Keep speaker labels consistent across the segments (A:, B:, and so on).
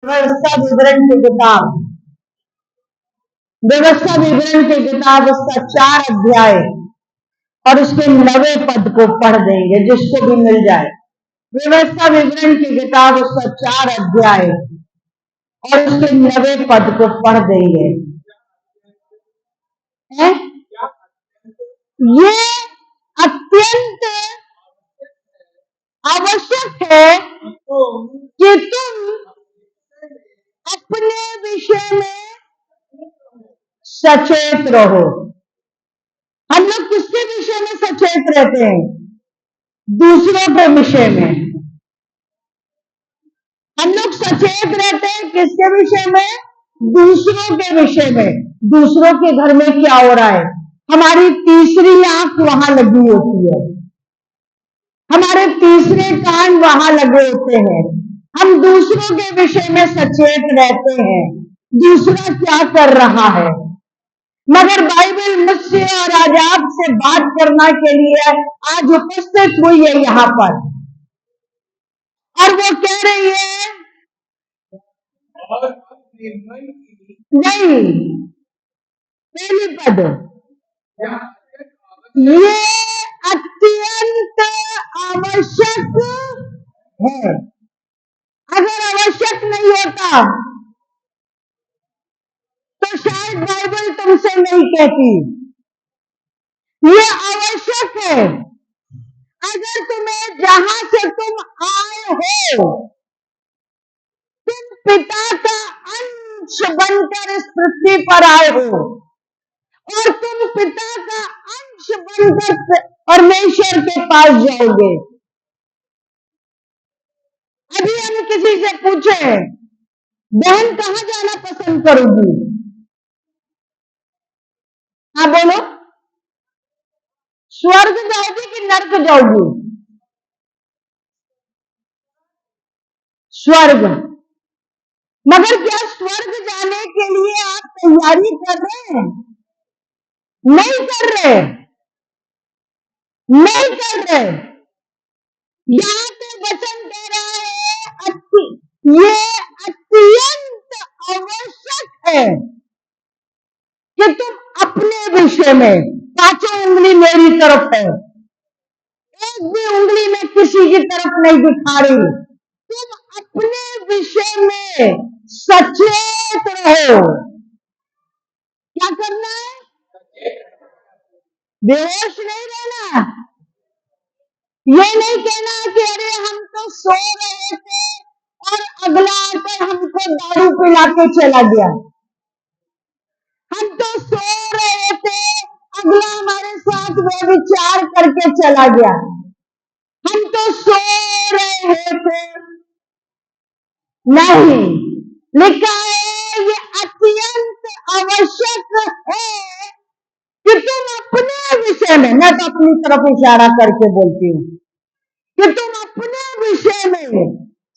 A: व्यवस्था विवरण की किताब, व्यवस्था विवरण की किताब, उसका 4 अध्याय और उसके 9वें पद को पढ़ देंगे जिसको भी मिल जाए। व्यवस्था विवरण की किताब, उसका 4 अध्याय और उसके 9वें पद को पढ़ देंगे। है? ये अत्यंत आवश्यक है कि तुम अपने विषय में सचेत रहो। हम लोग किसके विषय में सचेत रहते हैं? दूसरों के विषय में। हम लोग सचेत रहते हैं किसके विषय में? दूसरों के विषय में। दूसरों के घर में क्या हो रहा है, हमारी तीसरी आंख वहां लगी होती है, हमारे तीसरे कान वहां लगे होते हैं। हम दूसरों के विषय में सचेत रहते हैं, दूसरा क्या कर रहा है। मगर बाइबल मुझसे और आज आपसे बात करने के लिए आज उपस्थित हुई है यहां पर, और वो कह रही है नहीं, पहली पद, ये अत्यंत आवश्यक है। अगर आवश्यक नहीं होता तो शायद बाइबल तुमसे नहीं कहती। ये आवश्यक है। अगर तुम्हें जहां से तुम आए हो, तुम पिता का अंश बनकर इस पृथ्वी पर आए हो और तुम पिता का अंश बनकर परमेश्वर के पास जाओगे। अभी हम किसी से पूछे, बहन कहां जाना पसंद करोगी? हाँ बोलो, स्वर्ग जाओगी कि नर्क जाओगी? स्वर्ग। मगर क्या स्वर्ग जाने के लिए आप तैयारी कर रहे हैं? नहीं कर रहे, नहीं कर रहे। यहाँ पे वचन कह रहा है ये अत्यंत आवश्यक है कि तुम अपने विषय में, पांचों उंगली मेरी तरफ है, एक भी उंगली में किसी की तरफ नहीं दिखा रही, तुम अपने विषय में सचेत रहो। क्या करना है? बेहोश नहीं रहना। ये नहीं कहना कि अरे हम तो सो रहे थे और अगला आकर हमको दारू पिला के चला गया, हम तो सो रहे थे, अगला हमारे साथ व्यभिचार करके चला गया, हम तो सो रहे थे। नहीं, लिखा है ये अत्यंत आवश्यक है कि तुम अपने विषय में, मैं तो अपनी तरफ इशारा करके बोलती हूँ, कि तुम अपने विषय में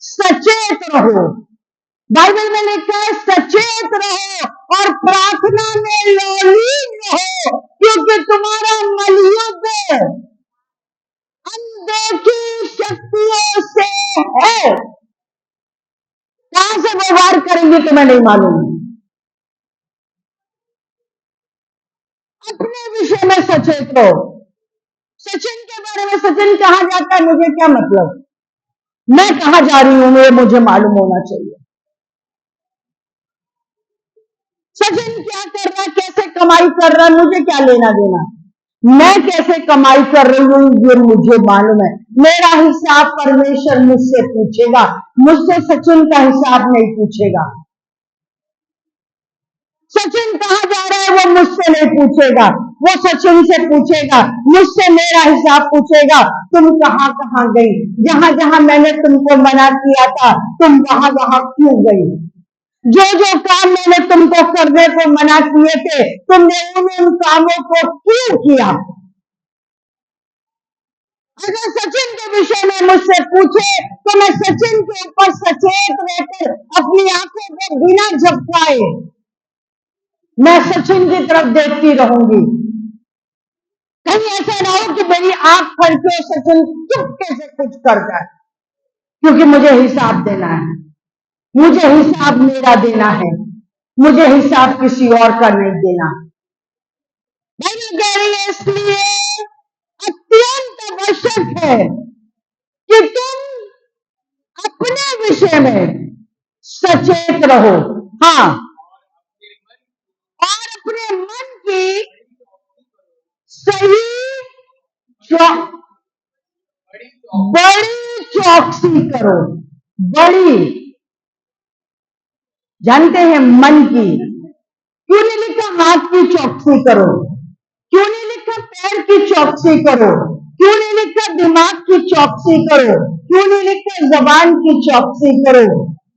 A: सचेत रहो। बाइबल में लिखा है सचेत रहो और प्रार्थना में लौलीन रहो, क्योंकि तुम्हारा मलयुग अनदेखी शक्तियों से है। कहां से व्यवहार करेंगे तुम्हें नहीं मालूम। अपने विषय में सचेत रहो। सचिन के बारे में, सचिन कहां जाता है मुझे क्या मतलब, मैं कहां जा रही हूं ये मुझे मालूम होना चाहिए। सचिन क्या कर रहा है, कैसे कमाई कर रहा है, मुझे क्या लेना देना। मैं कैसे कमाई कर रही हूं ये मुझे मालूम है। मेरा हिसाब परमेश्वर मुझसे पूछेगा, मुझसे सचिन का हिसाब नहीं पूछेगा। सचिन कहां जा रहा है वो मुझसे नहीं पूछेगा, वो सचिन से पूछेगा, मुझसे मेरा हिसाब पूछेगा। तुम कहां कहां गई, जहां जहां मैंने तुमको मना किया था तुम वहां वहां क्यों गई, जो जो काम मैंने तुमको करने को मना किए थे तुमने उन कामों को क्यों किया। अगर सचिन के विषय में मुझसे पूछे तो मैं सचिन के ऊपर सचेत रहकर अपनी आंखों को बिना झपकाए मैं सचिन की तरफ देखती रहूंगी। कहीं ऐसा ना हो कि मेरी आंख फड़के सचिन चुपके से कुछ कर जाए, क्योंकि मुझे हिसाब देना है। मुझे हिसाब मेरा देना है, मुझे हिसाब किसी और का नहीं देना। बाइबल कह रही है इसलिए अत्यंत आवश्यक है कि तुम अपने विषय में सचेत रहो। हाँ, और अपने मन की सही बड़ी चौकसी करो। बड़ी, जानते हैं मन की, क्यों नहीं लिखा हाथ की चौकसी करो, क्यों नहीं लिखा पैर की चौकसी करो, क्यों नहीं लिखा दिमाग की चौकसी करो, क्यों नहीं लिखा जबान की चौकसी करो?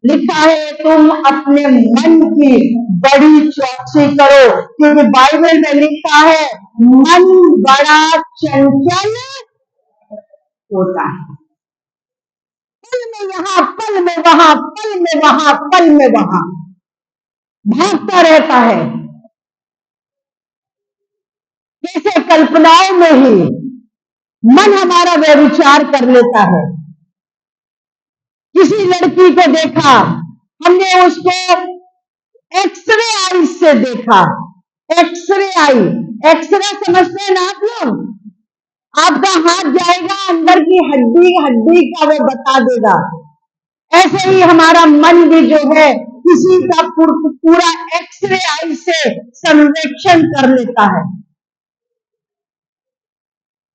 A: लिखा है तुम अपने मन की बड़ी चौकसी करो, क्योंकि बाइबल में लिखा है मन बड़ा चंचल होता है। पल में यहाँ, पल में वहां, पल में वहां, पल में वहां भागता रहता है। जैसे कल्पनाओं में ही मन हमारा व्यभिचार कर लेता है। किसी लड़की को देखा, हमने उसको एक्सरे आई से देखा। एक्सरे आई, एक्सरे समझते हैं ना आप लोग? आपका हाथ जाएगा अंदर की हड्डी हड्डी का वो बता देगा। ऐसे ही हमारा मन भी जो है किसी का पूरा एक्सरे आई से सर्वेक्षण कर लेता है।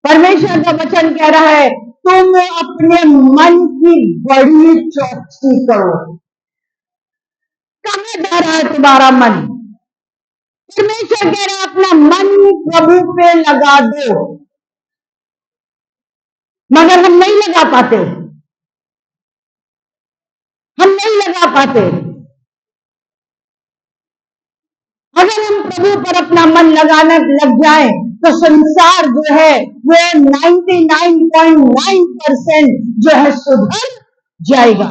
A: परमेश्वर का वचन कह रहा है तुम अपने मन की बड़ी चौकसी करो। कहाँ जा रहा है तुम्हारा मन? परमेश्वर कह रहा है अपना मन प्रभु पे लगा दो, मगर हम नहीं लगा पाते, हम नहीं लगा पाते। अगर हम प्रभु पर अपना मन लगाने लग जाए तो संसार जो है वो 99.9% जो है सुधर जाएगा।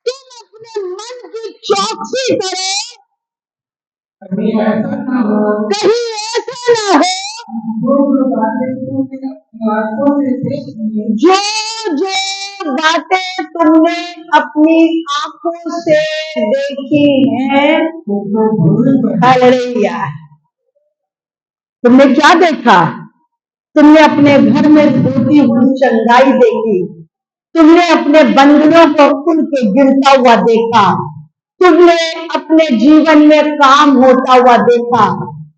A: तुम अपने मन की चौकसी करो, कहीं ऐसा ना हो जो जो बातें तुमने अपनी आंखों से देखी हैं। हालेलुया। तुमने क्या देखा? तुमने अपने घर में टूटी हुई चंगाई देखी, तुमने अपने बंधनों को खुल के गिरता हुआ देखा, तुमने अपने जीवन में काम होता हुआ देखा,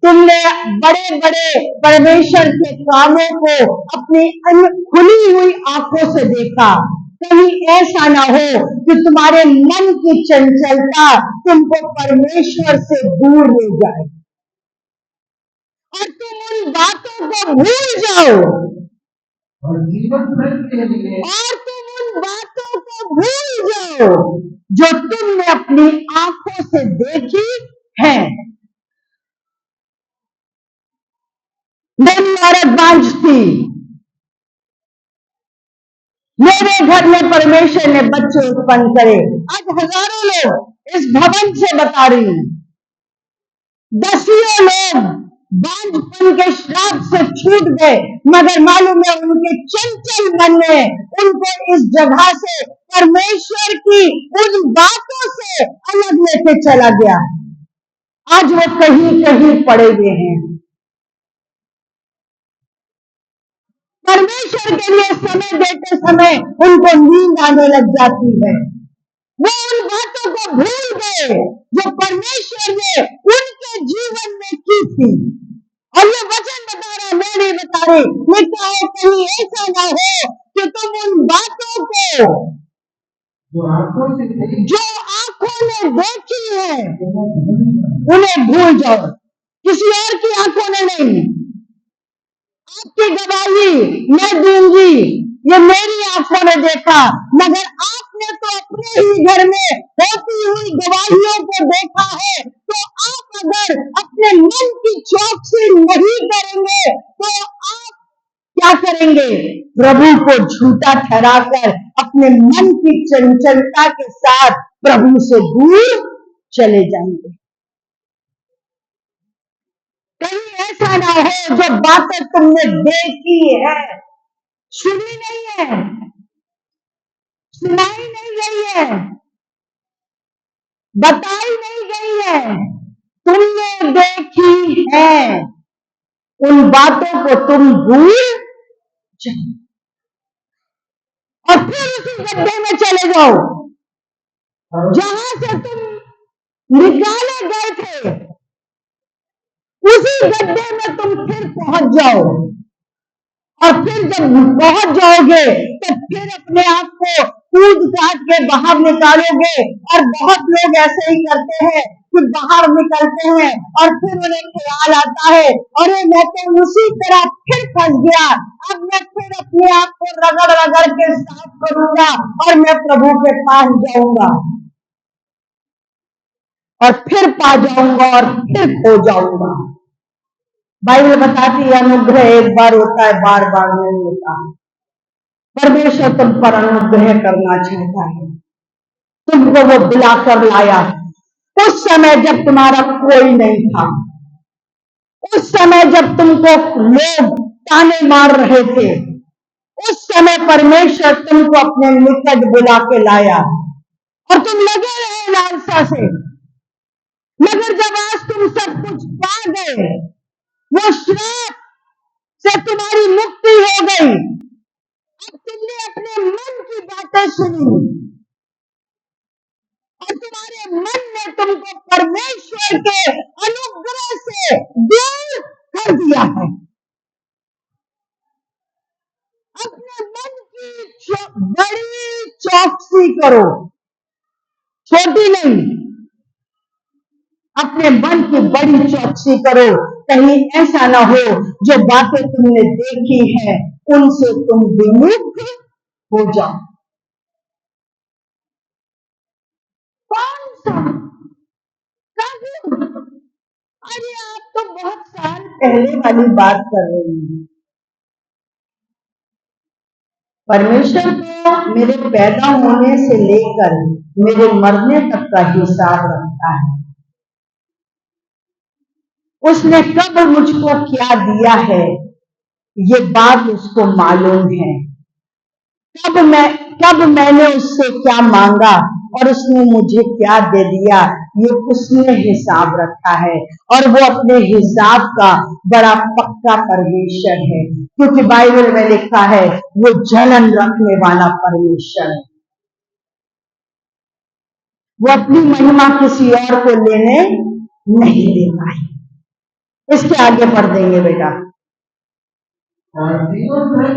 A: तुमने बड़े बड़े परमेश्वर के कामों को अपनी खुली हुई आंखों से देखा। कहीं ऐसा ना हो कि तुम्हारे मन की चंचलता तुमको परमेश्वर से दूर ले जाए और तुम उन बातों को भूल जाओ और तुम उन बातों को भूल जाओ जो तुमने अपनी आंखों से देखी है। मेरी औरत बांझ थी, मेरे घर में परमेश्वर ने बच्चे उत्पन्न करे। आज हजारों लोग इस भवन से बता रही हैं, दसियों लोग बांझपन के श्राप से छूट गए, मगर मालूम है उनके चंचल मन ने उनको इस जगह से परमेश्वर की उन बातों से अलग लेके चला गया। आज वो कहीं कहीं पड़े हुए हैं। परमेश्वर के लिए समय देते समय उनको नींद आने लग जाती है। वो उन बातों को भूल गए जो परमेश्वर ने उनके जीवन में की थी। और ये वचन बता रहा, मैं नहीं बता रही, लिखा है कहीं ऐसा ना हो कि तुम उन बातों को जो आंखों ने देखी है उन्हें भूल जाओ। किसी और की आंखों ने नहीं, आपकी गवाही मैं दूंगी, ये मेरी आंखों ने देखा, मगर आपने तो अपने ही घर में होती हुई गवाहियों को देखा है। तो आप अगर अपने मन की चौकसी नहीं करेंगे तो आप क्या करेंगे? प्रभु को झूठा ठहराकर अपने मन की चंचलता के साथ प्रभु से दूर चले जाएंगे। कहीं ऐसा ना हो जो बातें तुमने देखी है, सुनी नहीं है, सुनाई नहीं गई है, बताई नहीं गई है, तुमने देखी है। उन बातों को तुम भूल जाओ और फिर उसी गड्ढे में चले जाओ जहां से तुम निकाले गए थे। उसी गड्ढे में तुम फिर पहुंच जाओ और फिर जब पहुंच जाओगे तो फिर अपने आप को कूद काट के बाहर निकालोगे। और बहुत लोग ऐसे ही करते हैं कि बाहर निकलते हैं और फिर उन्हें ख्याल आता है, अरे मैं तो उसी तरह फिर फंस गया, अब मैं फिर अपने आप को रगड़ रगड़ के साफ करूंगा और मैं प्रभु के पास जाऊंगा और फिर पा जाऊंगा और फिर खो जाऊंगा। बाइबल बताती है अनुग्रह एक बार होता है, बार बार नहीं होता। परमेश्वर तुम पर अनुग्रह करना चाहता है। तुमको वो बुलाकर लाया उस समय जब तुम्हारा कोई नहीं था, उस समय जब तुमको लोग ताने मार रहे थे, उस समय परमेश्वर तुमको अपने निकट बुला के लाया और तुम लगे रहे लालसा से। मगर जब आज तुम सब कुछ पा गए, वो श्राप से तुम्हारी मुक्ति हो गई, अब तुमने अपने मन की बातें सुनी और तुम्हारे मन ने तुमको परमेश्वर के अनुग्रह से दूर कर दिया है। अपने मन की बड़ी चौकसी करो, छोटी नहीं, अपने मन की बड़ी चौकसी करो, कहीं ऐसा ना हो जो बातें तुमने देखी है उनसे तुम विमुख हो जाओ। कौन सा? कब? अरे आप तो बहुत साल पहले वाली बात कर रही हैं। परमेश्वर को मेरे पैदा होने से लेकर मेरे मरने तक का हिसाब रखता है। उसने कब मुझको क्या दिया है ये बात उसको मालूम है। कब मैंने उससे क्या मांगा और उसने मुझे क्या दे दिया, ये उसने हिसाब रखा है। और वो अपने हिसाब का बड़ा पक्का परमेश्वर है, क्योंकि बाइबल में लिखा है वो जलन रखने वाला परमेश्वर है। वो अपनी महिमा किसी और को लेने नहीं देता है। इसके आगे पढ़ देंगे बेटा। और जीवन भर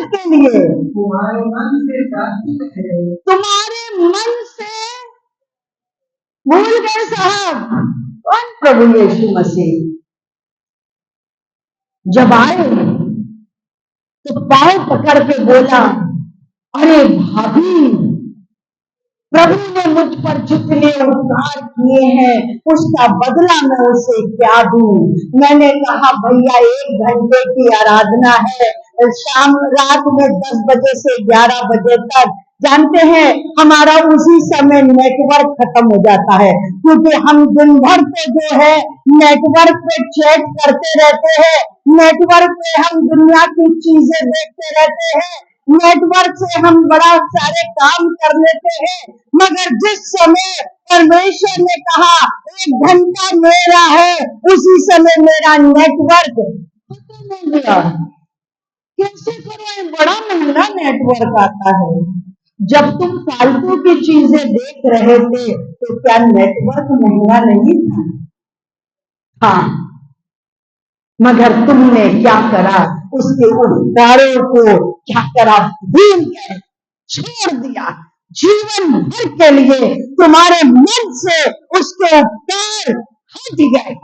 A: के लिए तुम्हारे मन से भूल गए साहब। कौन? प्रभु यीशु मसीह जब आए तो पांव पकड़ के बोला, अरे भाभी, प्रभु ने मुझ पर जितने उपकार किए हैं उसका बदला मैं उसे क्या दूं। मैंने कहा भैया 1 घंटे की आराधना है, शाम रात में 10 बजे से 11 बजे तक। जानते हैं हमारा उसी समय नेटवर्क खत्म हो जाता है, क्योंकि हम दिन भर तो जो है नेटवर्क पे चैट करते रहते हैं, नेटवर्क पे हम दुनिया की चीजें देखते रहते हैं, नेटवर्क से हम बड़ा सारे काम कर लेते हैं। मगर जिस समय परमेश्वर ने कहा 1 घंटा मेरा है, उसी समय मेरा नेटवर्क खत्म हो गया। कैसे करो? बड़ा महंगा नेटवर्क आता है। जब तुम फालतू की चीजें देख रहे थे तो क्या नेटवर्क महंगा नहीं था? हाँ, मगर तुमने क्या करा? उसके उपकारों को क्या करा? भूल गए, छोड़ दिया। जीवन भर के लिए तुम्हारे मन से उसके उपकार हट गए।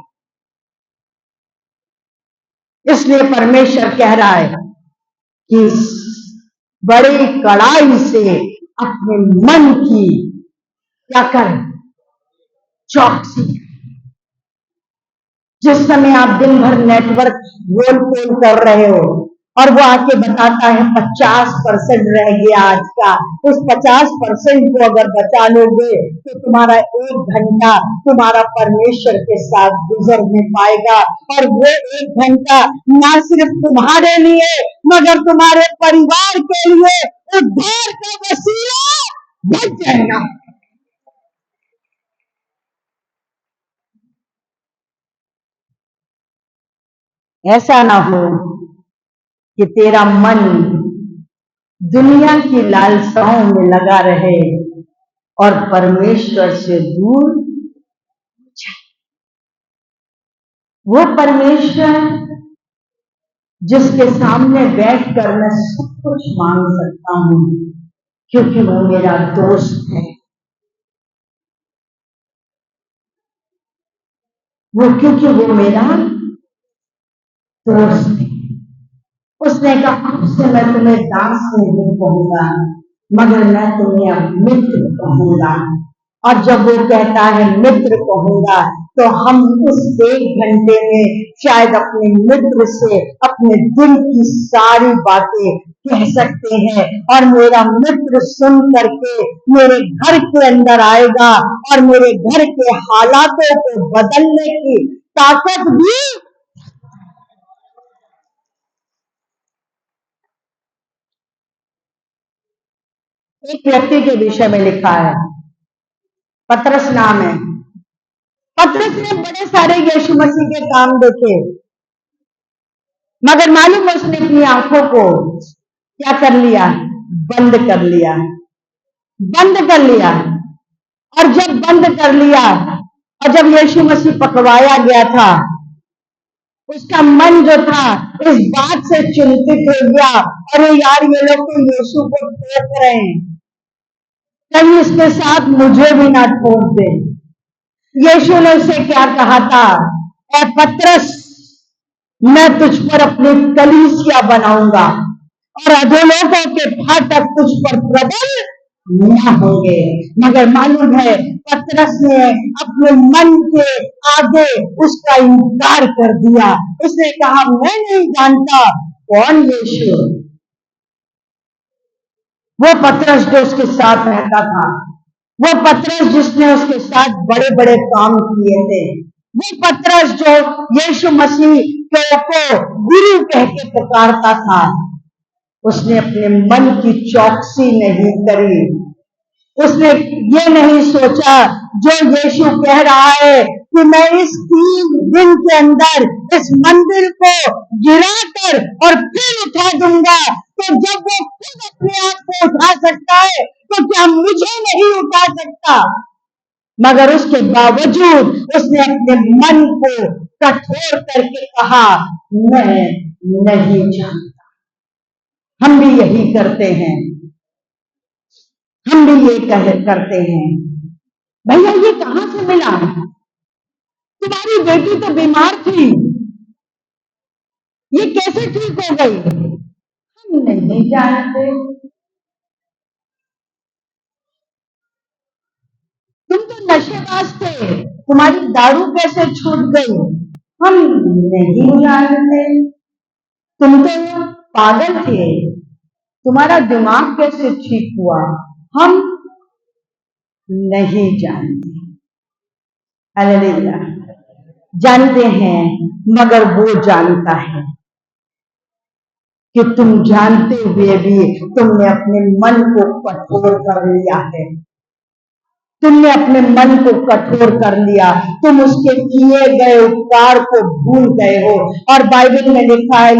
A: इसलिए परमेश्वर कह रहा है कि बड़ी कड़ाई से अपने मन की क्या करें? चौकसी। जिस समय आप दिन भर नेटवर्क रोल फोन कर रहे हो और वो आके बताता है 50% रह गया आज का, उस 50% को अगर बचा लोगे तो तुम्हारा 1 घंटा तुम्हारा परमेश्वर के साथ गुजर नहीं पाएगा। और वो 1 घंटा ना सिर्फ तुम्हारे लिए मगर तुम्हारे परिवार के लिए उद्धार का वसीला बच जाएगा। ऐसा ना हो कि तेरा मन दुनिया की लालसाओं में लगा रहे और परमेश्वर से दूर जाए। वो परमेश्वर जिसके सामने बैठकर मैं सब कुछ मांग सकता हूं, क्योंकि वो मेरा दोस्त है, क्योंकि वो मेरा दोस्त है। उसने कहा, अब से मैं तुम्हें दास नहीं कहूंगा, मगर मैं तुम्हें अब मित्र कहूंगा। और जब वो कहता है मित्र कहूंगा, तो हम उस 1 घंटे में शायद अपने मित्र से अपने दिल की सारी बातें कह सकते हैं, और मेरा मित्र सुन करके मेरे घर के अंदर आएगा और मेरे घर के हालातों को बदलने की ताकत भी। एक व्यक्ति के विषय में लिखा है, पतरस नाम है। पतरस ने बड़े सारे यीशु मसीह के काम देखे, मगर मालूम उसने अपनी आंखों को क्या कर लिया, बंद कर लिया, बंद कर लिया। और जब बंद कर लिया और जब यीशु मसीह पकवाया गया था, उसका मन जो था इस बात से चिंतित हो गया, अरे यार ये लोग तो यीशु को ठोक रहे हैं, कहीं इसके साथ मुझे भी ना ठोक दे। यीशु ने उसे क्या कहा था, ऐ पतरस, मैं तुझ पर अपनी कलीसिया बनाऊंगा और अधोलोकों के फाटक तुझ पर प्रबल न होंगे। मगर मालूम है पतरस ने अपने मन के आगे उसका इनकार कर दिया। उसने कहा, मैं नहीं जानता कौन यीशु। वो पतरस जो उसके साथ रहता था, वो पतरस जिसने उसके साथ बड़े बड़े काम किए थे, वो पतरस जो यीशु मसीह को गुरु कह के पुकारता था, उसने अपने मन की चौकसी नहीं करी। उसने ये नहीं सोचा जो यीशु कह रहा है कि मैं इस 3 दिन के अंदर इस मंदिर को गिराकर और फिर उठा दूंगा। तो जब वो खुद अपने आप को उठा सकता है, तो क्या मुझे नहीं उठा सकता। मगर उसके बावजूद उसने अपने मन को कठोर करके कहा, मैं नहीं जानता। हम भी यही करते हैं, हम भी ये करते हैं, भैया ये कहां से मिला, तुम्हारी बेटी तो बीमार थी, ये कैसे ठीक हो गई। हम नहीं जानते। तुम तो नशेबाज थे, तुम्हारी दारू कैसे छूट गई, हम नहीं जानते। तुम तो पागल थे, तुम्हारा दिमाग कैसे ठीक हुआ, हम नहीं जानते। हालेलुया। जानते हैं, मगर वो जानता है कि तुम जानते हुए भी तुमने अपने मन को कठोर कर लिया है। तुमने अपने मन को कठोर कर लिया, तुम उसके किए गए उपकार को भूल गए हो। और बाइबल में लिखा है,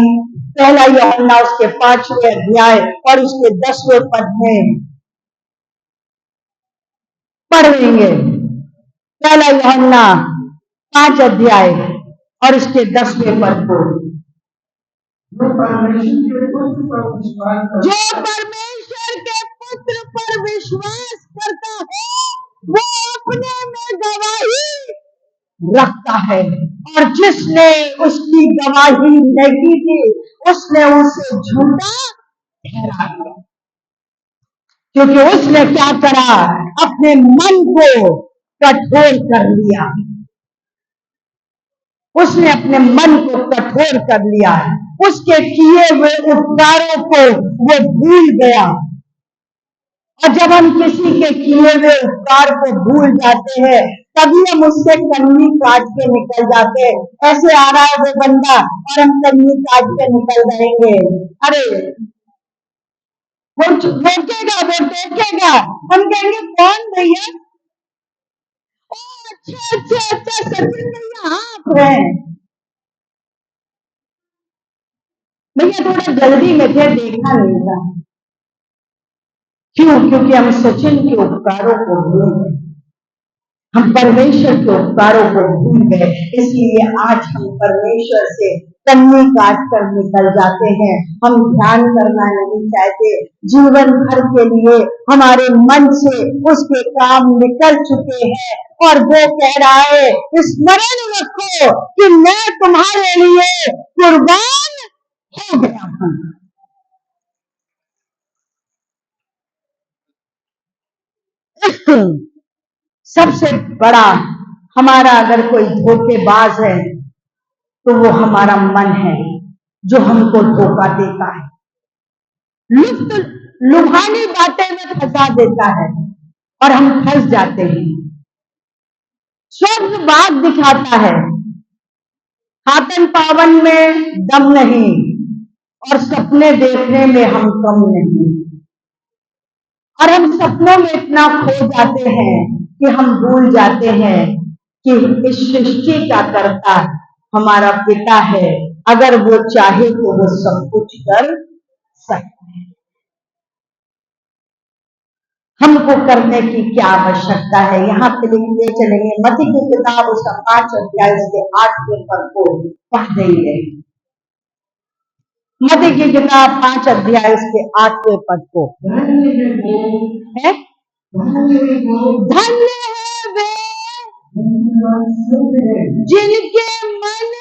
A: पहला यूहन्ना उसके 5वें अध्याय और उसके 10वें पद में पढ़ लेंगे। पहला यूहन्ना 5 अध्याय और इसके 10वें पद को, जो परमेश्वर के पुत्र पर विश्वास करता है वो अपने में गवाही रखता है, और जिसने उसकी गवाही नहीं दी उसने उसे झूठा ठहरा दिया, क्योंकि उसने क्या करा, अपने मन को कठोर कर लिया। उसने अपने मन को कठोर कर लिया, उसके किए हुए उपकारों को वो भूल गया। और जब हम किसी के किए हुए उपकार को भूल जाते हैं, तभी हम उससे कन्नी काट के निकल जाते हैं। ऐसे आ रहा है वो बंदा और हम कन्नी काट के निकल जाएंगे। अरे वो रोकेगा, वो टोकेगा, हम कहेंगे कौन भैया? ओ अच्छा अच्छा अच्छा, सचिन भैया आप हैं भैया, थोड़ा जल्दी में थे, देखा नहीं था। क्यों? क्योंकि हम सचिन के उपकारों को भूल गए, हम परमेश्वर के उपकारों को भूल गए। इसलिए आज हम परमेश्वर से कन्नी काट कर निकल जाते हैं। हम ध्यान करना नहीं चाहते। जीवन भर के लिए हमारे मन से उसके काम निकल चुके हैं और वो कह रहा है, स्मरण रखो कि मैं तुम्हारे लिए कुर्बान हो गया हूं। सबसे बड़ा हमारा अगर कोई धोखेबाज है तो वो हमारा मन है, जो हमको धोखा देता है, लुफ्त लुभानी बातें में फंसा देता है और हम फंस जाते हैं। स्वर्ग बाग दिखाता है, हाथन पावन में दम नहीं और सपने देखने में हम कम नहीं। और हम सपनों में इतना खो जाते हैं कि हम भूल जाते हैं कि इस सृष्टि का कर्ता हमारा पिता है। अगर वो चाहे तो वो सब कुछ कर सकता है। हमको करने की क्या आवश्यकता है? यहाँ पे लिखते चलेंगे, मत्ती की किताब उसका 5 अध्याय उसके 8वें पद को पढ़ देंगे। मत्ती की किताब 5 अध्याय उसके 8वें पद को है, धन्य है वे जिनके मन,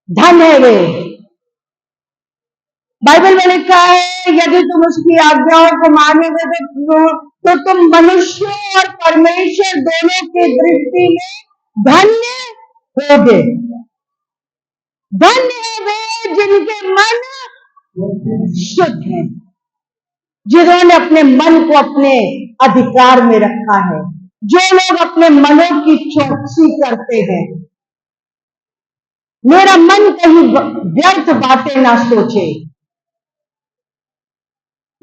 A: धन है वे। बाइबल में लिखा है, यदि तुम उसकी आज्ञाओं को मानोगे तो तुम मनुष्यों और परमेश्वर दोनों की दृष्टि में धन्य होगे। धन्य है वे जिनके मन शुद्ध हैं, जिन्होंने अपने मन को अपने अधिकार में रखा है, जो लोग अपने मनों की चौकसी करते हैं। मेरा मन कहीं व्यर्थ बातें ना सोचे,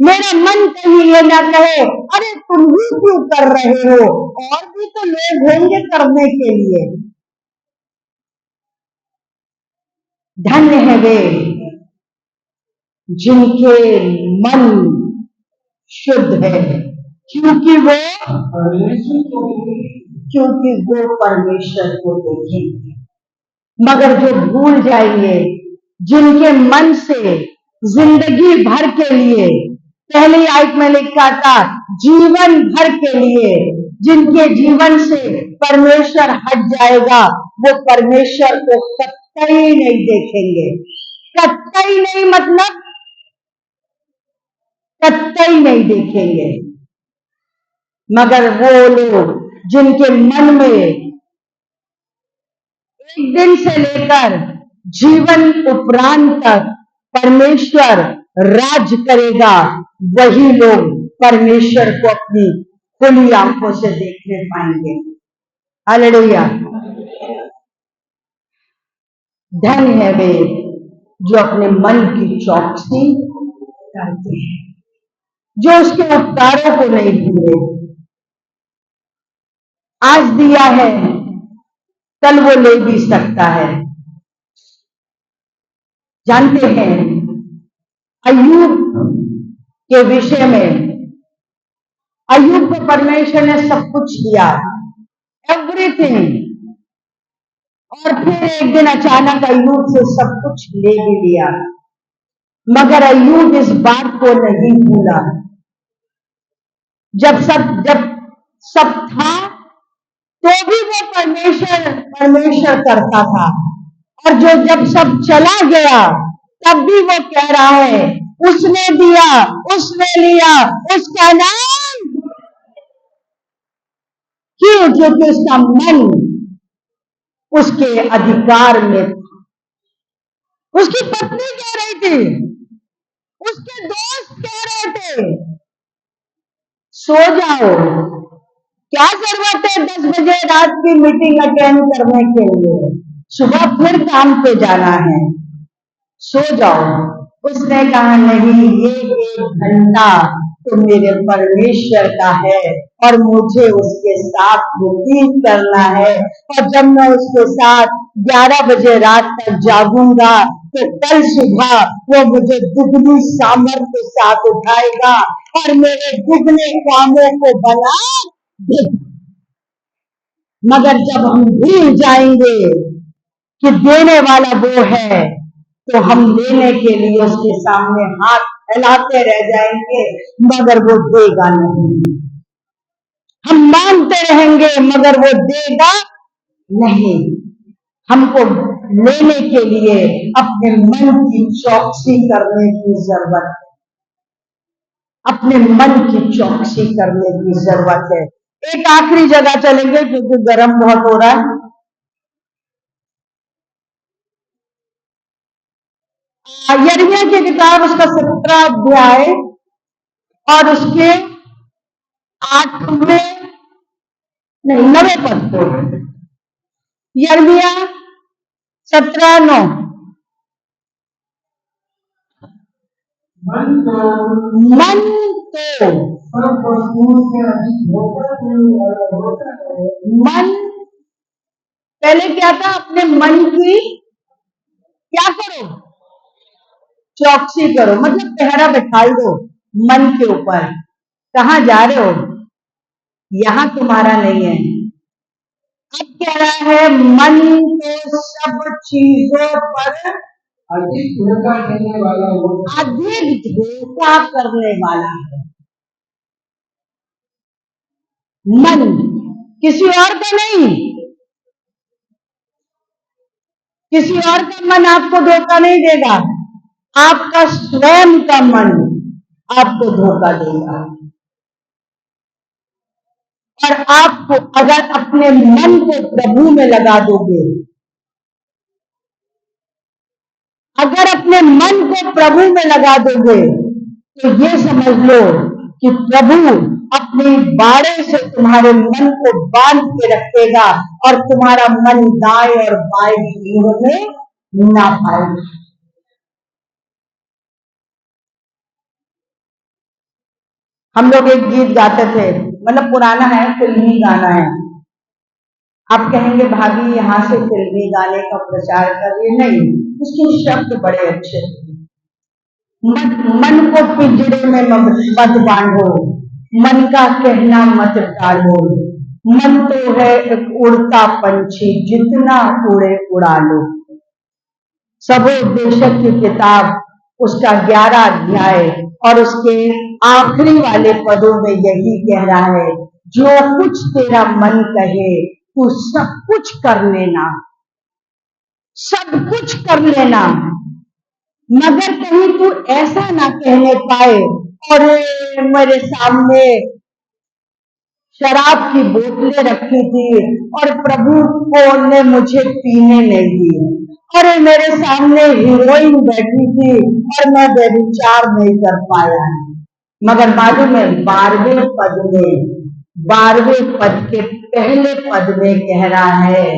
A: मेरा मन कहीं ये ना कहे अरे तुम ही क्यों कर रहे हो, और भी तो लोग होंगे करने के लिए। धन्य है वे जिनके मन शुद्ध है, क्योंकि वो परमेश्वर को देखेंगे। मगर जो भूल जाएंगे, जिनके मन से जिंदगी भर के लिए, पहली आयत में लिखा था जीवन भर के लिए, जिनके जीवन से परमेश्वर हट जाएगा, वो परमेश्वर को कतई नहीं देखेंगे। कतई नहीं मतलब कतई नहीं देखेंगे। मगर वो लोग जिनके मन में एक दिन से लेकर जीवन उपरांत तक परमेश्वर राज करेगा, वही लोग परमेश्वर को अपनी खुली आंखों से देखने पाएंगे। हालेलुया। धन्य है वे जो अपने मन की चौकसी करते हैं, जो उसके उपकारों को नहीं भूले। आज दिया है कल वो ले भी सकता है। जानते हैं अय्यूब के विषय में, अय्यूब को परमेश्वर ने सब कुछ दिया, एवरीथिंग, और फिर एक दिन अचानक अय्यूब से सब कुछ ले भी लिया। मगर अय्यूब इस बात को नहीं भूला, जब सब था तो भी वो परमेश्वर करता था, और जब सब चला गया तब भी वो कह रहा है उसने दिया, उसने लिया, उसका नाम। क्यों? क्योंकि उसका मन उसके अधिकार में था। उसकी पत्नी कह रही थी, उसके दोस्त कह रहे थे सो जाओ, क्या जरूरत है 10 बजे रात की मीटिंग अटेंड करने के लिए, सुबह फिर काम पे जाना है। सो जाओ। उसने कहा नहीं, ये 1 घंटा तो मेरे परमेश्वर का है और मुझे उसके साथ व्यतीत करना है। और जब मैं उसके साथ 11 बजे रात तक जागूंगा तो कल सुबह वो मुझे दुगनी सामर्थ्य के साथ उठाएगा और मेरे दुगने कामों को बना देगा। मगर जब हम भूल जाएंगे कि देने वाला वो है तो हम लेने के लिए उसके सामने हाथ फैलाते रह जाएंगे, मगर वो देगा नहीं। हम मांगते रहेंगे मगर वो देगा नहीं। हमको लेने के लिए अपने मन की चौकसी करने की जरूरत है। अपने मन की चौकसी करने की जरूरत है। एक आखिरी जगह चलेंगे क्योंकि गर्म बहुत हो रहा है। यिर्मयाह की किताब उसका 17 अध्याय और उसके 8वें नहीं 9वें पद को। यिर्मयाह 17:9। मन तो मन पहले क्या था? अपने मन की क्या करो? चौकसी करो, मतलब पहरा बैठाल दो मन के ऊपर। कहाँ जा रहे हो? यहां तुम्हारा नहीं है। अब कह रहा है मन तो सब चीजों पर अधिक धोखा करने वाला है। मन किसी और का नहीं, किसी और का मन आपको धोखा नहीं देगा। आपका स्वयं का मन आपको धोखा देगा। और आपको अगर अपने मन को प्रभु में लगा दोगे, अगर अपने मन को प्रभु में लगा दोगे तो ये समझ लो कि प्रभु अपने बाड़े से तुम्हारे मन को बांध के रखेगा और तुम्हारा मन दाएं और बाएं मुड़ने ना पाएगा। हम लोग एक गीत गाते थे, मतलब पुराना है, फिल्मी गाना है। आप कहेंगे भाभी यहाँ से फिल्मी गाने का प्रचार करिए। नहीं, उसके शब्द बड़े अच्छे थे। मन को पिंजरे में मत बांधो, मन का कहना मत टालो। मन तो है एक उड़ता पंछी, जितना उड़े उड़ा लो। सबोपदेशक की किताब उसका 11 अध्याय और उसके आखिरी वाले पदों में यही कह रहा है, जो कुछ तेरा मन कहे तू सब कुछ कर लेना, सब कुछ कर लेना। मगर कहीं तू ऐसा ना कहने पाए और मेरे सामने शराब की बोतलें रखी थी और प्रभु को ने मुझे पीने नहीं दी, और मेरे सामने हीरोइन बैठी थी और मैं व्यभिचार नहीं कर पाया। मगर मालूम है 12वें पद के पहले पद में कह रहा है,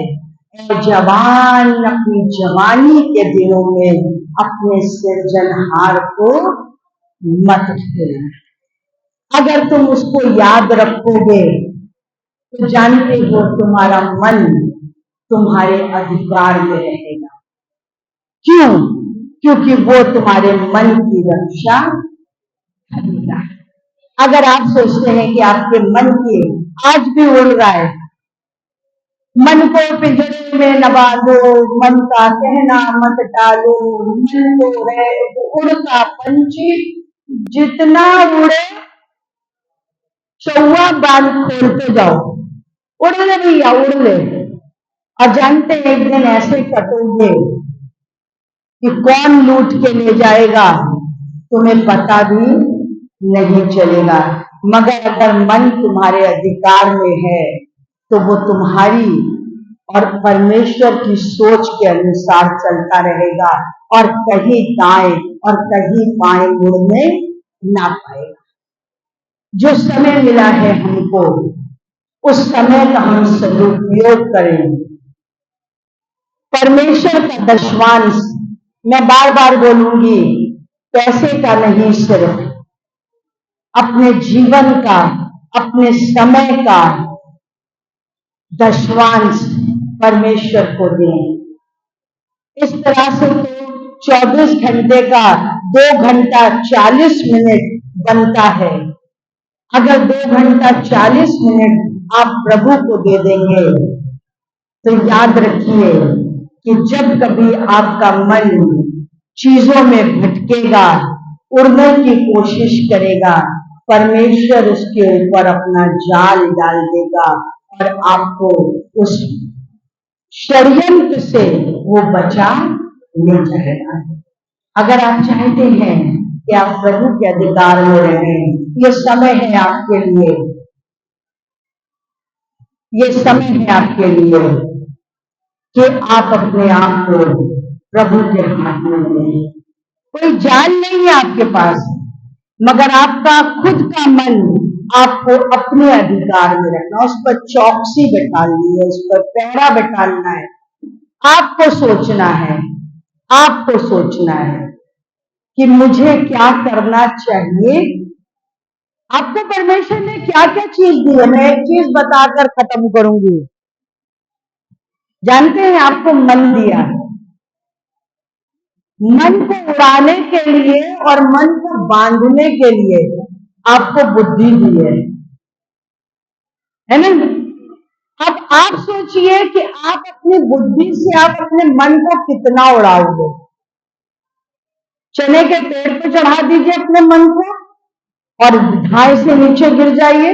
A: जवान अपनी जवानी के दिनों में अपने सृजनहार को मत भूलना। अगर तुम उसको याद रखोगे तो जानते हो तुम्हारा मन तुम्हारे अधिकार में रहेगा। क्यों? क्योंकि वो तुम्हारे मन की रक्षा करेगा। अगर आप सोचते हैं कि आपके मन की आज भी उड़ रहा है, मन को पिंजरे में न बांधो, मन का कहना मत टालो। मन को है उड़ता पंछी, जितना उड़े चौवा बांध खोलते जाओ, उड़ ले भैया उड़ ले। और जानते हैं एक दिन ऐसे कटोगे कि कौन लूट के ले जाएगा तुम्हें पता भी नहीं चलेगा। मगर अगर मन तुम्हारे अधिकार में है तो वो तुम्हारी और परमेश्वर की सोच के अनुसार चलता रहेगा और कहीं दाएं और कहीं बाएं मुड़ने ना पाएगा। जो समय मिला है हमको, उस समय का हम सदुपयोग करें। परमेश्वर का दशवांश मैं बार बार बोलूंगी, पैसे का नहीं, सिर्फ अपने जीवन का, अपने समय का दशवांश परमेश्वर को दें। इस तरह से तो 24 घंटे का 2 घंटा 40 मिनट बनता है। अगर 2 घंटा 40 मिनट आप प्रभु को दे देंगे तो याद रखिए कि जब कभी आपका मन चीजों में भटकेगा, उड़ने की कोशिश करेगा, परमेश्वर उसके ऊपर अपना जाल डाल देगा और आपको उस षड्यंत्र से वो बचा ले जाएगा। अगर आप चाहते हैं कि आप प्रभु के अधिकार में रहें, ये समय है आपके लिए, ये समय है आपके लिए कि आप अपने आप को प्रभु के हाथ में दें। कोई जाल नहीं है आपके पास, मगर आपका खुद का मन आपको अपने अधिकार में रखना, उस पर चौकसी बैठानी है, उस पर पहरा बैठाना है। आपको सोचना है, आपको सोचना है कि मुझे क्या करना चाहिए। आपको परमेश्वर ने क्या क्या चीज दी है, मैं एक चीज बताकर खत्म करूंगी। जानते हैं, आपको मन दिया है, मन को उड़ाने के लिए और मन को बांधने के लिए आपको बुद्धि दी है ना। अब आप सोचिए कि आप अपनी बुद्धि से आप अपने मन को कितना उड़ाओगे। चने के पेड़ पे चढ़ा दीजिए अपने मन को और ढाई से नीचे गिर जाइए,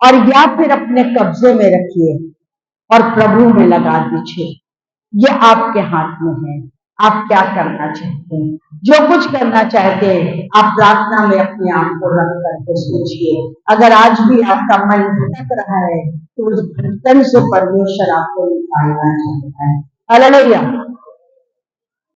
A: और या फिर अपने कब्जे में रखिए और प्रभु में लगा दीजिए। ये आपके हाथ में है, आप क्या करना चाहते हैं। जो कुछ करना चाहते हैं आप प्रार्थना में अपने आप को रख करके सोचिए। अगर आज भी आपका मन भटक रहा है तो उस भटकन से परमेश्वर आपको निकालना चाहता है। हालेलुया।